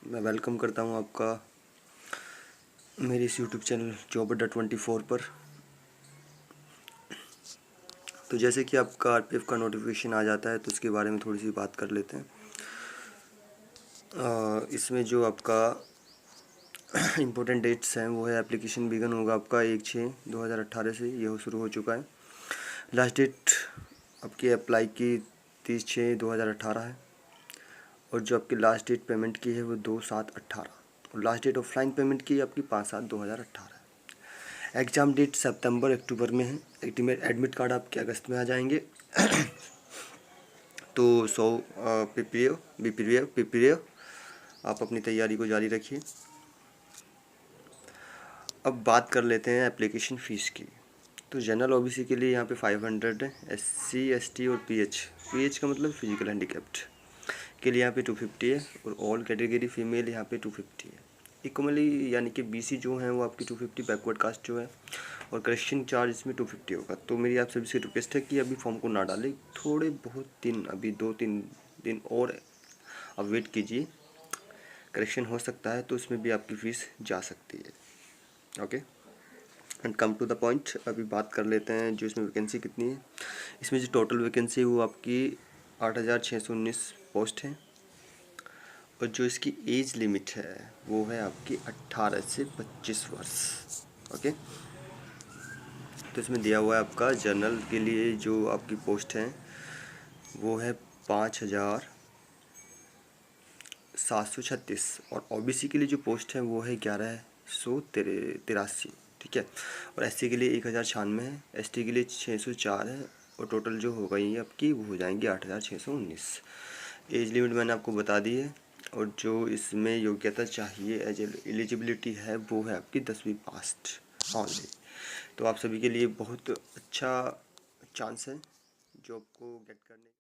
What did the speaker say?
मैं वेलकम करता हूं आपका मेरे इस यूट्यूब चैनल जॉब अड्डा 24 पर। तो जैसे कि आपका आरपीएफ का नोटिफिकेशन आ जाता है तो उसके बारे में थोड़ी सी बात कर लेते हैं। इसमें जो आपका इम्पोर्टेंट डेट्स हैं वो है एप्लीकेशन बिगन होगा आपका 1/6/2018 से, यह शुरू हो चुका है। लास्ट डेट आपकी अप्लाई की 30/6/2018 है और जो आपकी लास्ट डेट पेमेंट की है वो 2/7/18 और लास्ट डेट ऑफलाइन पेमेंट की आपकी 5/7/2018 है। एग्ज़ाम डेट सितंबर अक्टूबर में है। एडमिट कार्ड आपके अगस्त में आ जाएंगे। तो 100 प्रिपेयर आप अपनी तैयारी को जारी रखिए। अब बात कर लेते हैं एप्लीकेशन फ़ीस की। तो जनरल ओबीसी के लिए यहाँ पे 500 है। एससी एसटी और पीएच का मतलब फिजिकल हैंडीकैप्ड के लिए यहाँ पे 250 है और ऑल कैटेगरी फीमेल यहाँ पे 250 है। इक्वली यानी कि बीसी जो है वो आपकी 250, बैकवर्ड कास्ट जो है और करेक्शन चार्ज इसमें 250 होगा। तो मेरी आप सभी से रिक्वेस्ट है कि अभी फॉर्म को ना डालें, थोड़े बहुत दिन, अभी 2-3 दिन और अब वेट कीजिए। करेक्शन हो सकता है तो उसमें भी आपकी फ़ीस जा सकती है। Okay, and come to the point, अभी बात कर लेते हैं जो इसमें वैकेंसी कितनी है। इसमें जो टोटल वैकेंसी है वो आपकी 8,619 पोस्ट है और जो इसकी एज लिमिट है वो है आपकी 18 से 25 वर्ष। ओके, तो इसमें दिया हुआ है आपका जनरल के लिए जो आपकी पोस्ट है वो है 5,736 और ओबीसी के लिए जो पोस्ट है वो है 1183। ठीक है, और एससी के लिए 1,096 है, एसटी के लिए 604 है और टोटल जो होगा ये आपकी वो हो जाएंगी 8,619। एज लिमिट मैंने आपको बता दी है और जो इसमें योग्यता चाहिए एज एलिजिबिलिटी है वो है आपकी 10वीं पास्ट ऑनली। तो आप सभी के लिए बहुत अच्छा चांस है जॉब को गेट करने